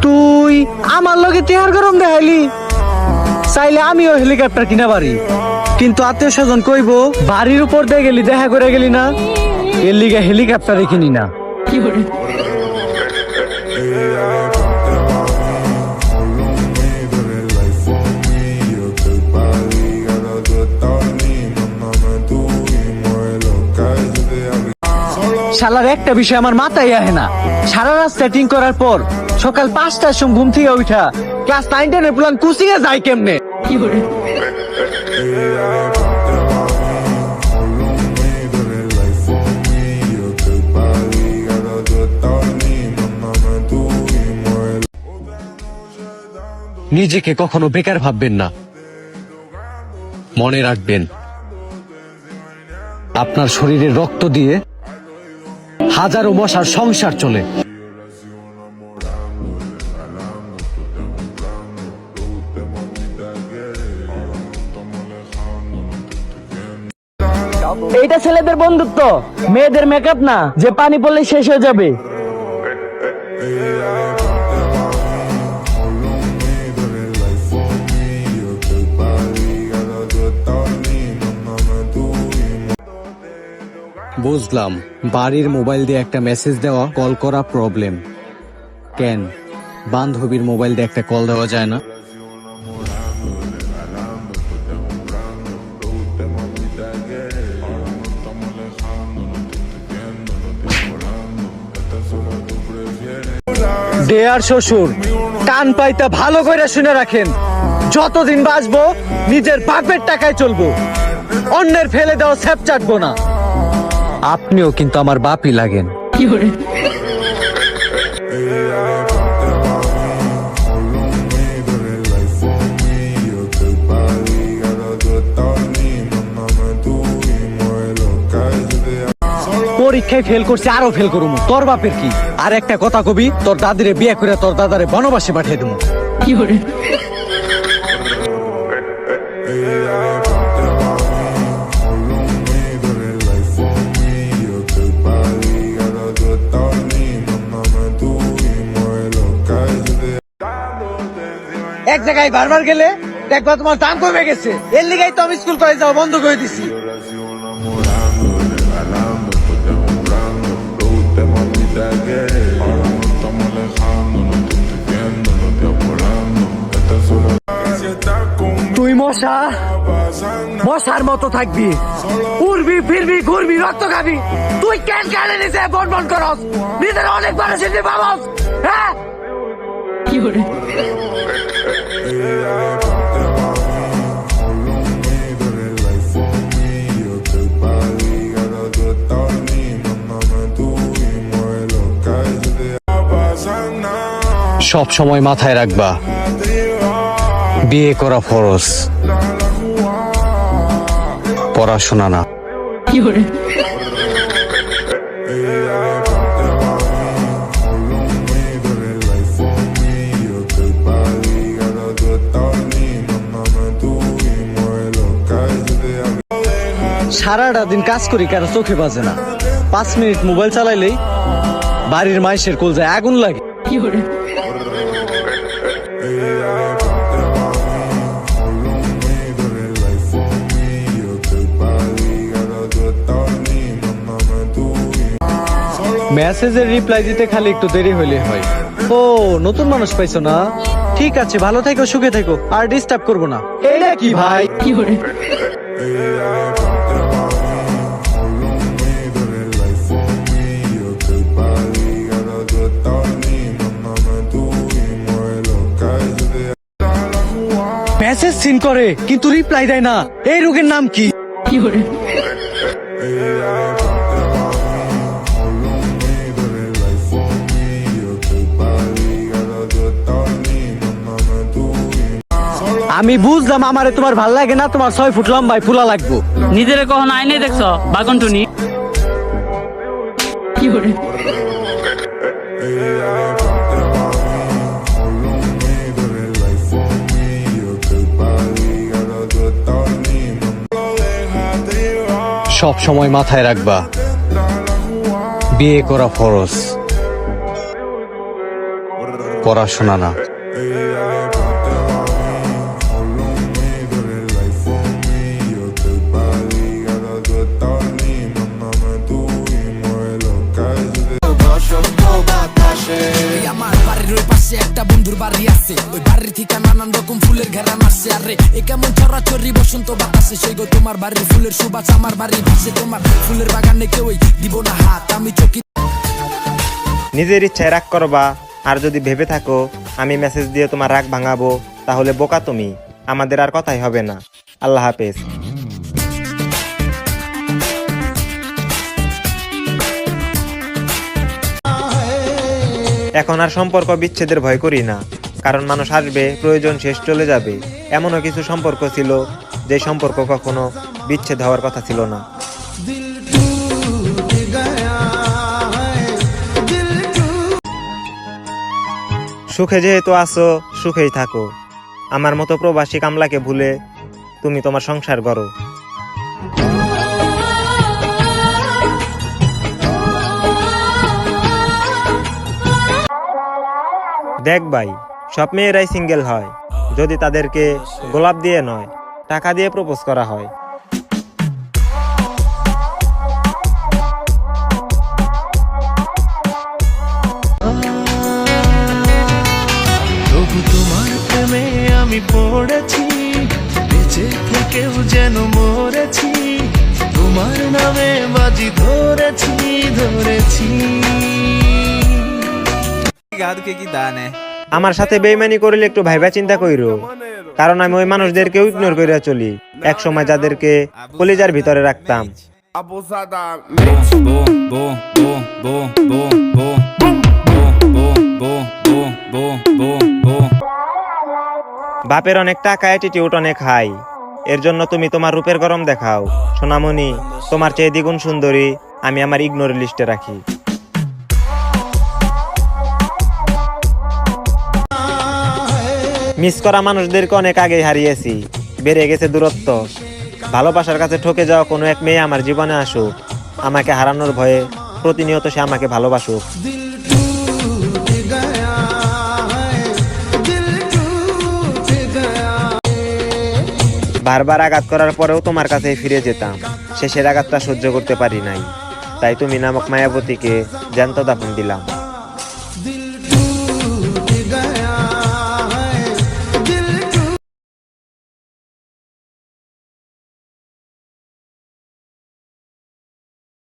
তুই আমার লগে তেহার গরম দেখাইলি, চাইলে আমিও হেলিকপ্টার কিনা পারি, কিন্তু আত্মীয় স্বজন কইব বাড়ির উপর দিয়ে গেলি দেখা করে গেলি না, এর লিগে হেলিকপ্টারে কিনি না। শালার একটা বিষয় আমার মাথায় আহে না, সারা রাত সেটিং করার পর সকাল 5টার সময় ঘুম থেকে উঠা ক্লাস 9-10 প্ল্যান কোচিং এ যায় কেমনে? নিজেকে কখনো বেকার ভাববেন না, মনে রাখবেন আপনার শরীরে রক্ত দিয়ে হাজারো মশার সংসার চলে। এইটা ছেলেদের বন্ধুত্ব, মেয়েদের মেকআপ না যে পানি পড়লে শেষ হয়ে যাবে। বুঝলাম বাড়ির মোবাইল দিয়ে একটা মেসেজ দেওয়া কল করা প্রবলেম, কেন বান্ধবীর মোবাইল দিয়ে একটা কল দেওয়া যায় না? দেয়ার শ্বশুর কান পাইতা ভালো করে শুনে রাখেন, যতদিন বাঁচবো নিজের বাপের টাকায় চলবো, অন্যের ফেলে দেওয়া স্যাপ চাটবো না। আপনিও কিন্তু আমার বাপই লাগেন। পরীক্ষায় ফেল করছি, আরো ফেল করবো, তোর বাপের কি? আর একটা কথা কবি, তোর দাদিরে বিয়ে করে তোর দাদারে বনবাসে পাঠিয়ে দেবো। এক জায়গায় বারবার গেলে দেখবা তোমার দাম কমে গেছে, এর লিগাই তো আমি স্কুল কলেজ যাওয়া বন্ধ করে দিছি। তুই মশা, মশার মতো থাকবি, উড়বি ফিরবি ঘুরবি রক্ত খাবি, তুই কেন কেন নিজে বন বন করস, নিজের অনেক বড় সিদ্ধি পাবস। হ্যাঁ সব সময় মাথায় রাখবা, বিয়ে করা ফরজ, পড়াশোনা না। সারাটা দিন কাজ করি, কারো চোখে বাজে না, 5 মিনিট মোবাইল চালাইলেই বাড়ির মাইশের কলজায় আগুন লাগে। মেসেজের রিপ্লাই দিতে খালি একটু দেরি হইলে হয়। ও নতুন মানুষ পাইছো না, ঠিক আছে, ভালো থেকো, সুখে থেকো, আর ডিস্টার্ব করবো না। এইটা কি ভাই? মেসেজ সিন করে কিন্তু রিপ্লাই দেয় না, এই রোগের নাম কি? আমি বুঝলাম আমারে তোমার ভাল লাগে না, তোমার 6 ফুট লম্বায় ফুলা লাগবো। নিজেরে কখন আইনে দেখছ বাগনটুনি? সব সময় মাথায় রাখবা, বিয়ে করা ফরজ, পড়াশোনা না। আমার বাড়ির ওই পাশে একটা বন্ধুর বাড়ি আছে, ওই বাড়ির থেকে নানান রকম ফুলের ঘেরান আসছে। আরে এ কেমন ছড়াছড়ি বসন্ত বাতাসে, সেই গো তোমার বাড়ির ফুলের সুবাস আমার বাড়ির ভাসে। তোমার ফুলের বাগানে কেউই দিব না হাত, আমি চকি। নিজের ইচ্ছায় রাগ করবা, আর যদি ভেবে থাকো আমি মেসেজ দিয়ে তোমার রাগ ভাঙাবো, তাহলে বোকা তুমি। আমাদের আর কথাই হবে না। আল্লাহ হাফেজ। এখন আর সম্পর্ক বিচ্ছেদের ভয় করি না, কারণ মানুষ আসবে, প্রয়োজন শেষ চলে যাবে। এমনও কিছু সম্পর্ক ছিল যে সম্পর্ক কখনো বিচ্ছেদ হওয়ার কথা ছিল না। সুখে যেহেতু আছো, সুখেই থাকো। আমার মতো প্রবাসী কামলাকে ভুলে তুমি তোমার সংসার করো। দেখ ভাই, সব মেয়েরাই সিঙ্গেল হয় যদি তাদেরকে গোলাপ দিয়ে নয়, টাকা দিয়ে প্রপোজ করা হয়। তবু তোমার প্রেমে আমি পড়েছি, বেঁচে থেকেও যেন মরেছি। তোমার নামে বাজি ধরেছি ধরেছি। আমার সাথে বেইমানি করলে একটু ভাইবা চিন্তা কইরো, কারণ আমি ওই মানুষদেরকেও ইগনোর করে চলি, এক সময় যাদেরকে কলিজার ভিতরে রাখতাম। বাপের অনেক টাকা, অ্যাটিটিউড অনেক হাই, এর জন্য তুমি তোমার রূপের গরম দেখাও। সোনামণি, তোমার চেয়ে দ্বিগুণ সুন্দরী আমি আমার ইগনোর লিস্টে রাখি। মিস করা মানুষদেরকে অনেক আগেই হারিয়েছি, বেড়ে গেছে দূরত্ব। ভালোবাসার কাছে ঠকে যাওয়া কোনো এক মেয়ে আমার জীবনে আসুক, আমাকে হারানোর ভয়ে প্রতিনিয়ত সে আমাকে ভালোবাসুক। বারবার আঘাত করার পরেও তোমার কাছে ফিরে যেতাম, শেষের আঘাতটা সহ্য করতে পারি নাই, তাই তুমি নামক মায়াবতীকে জ্যান্ত দাফন দিলাম।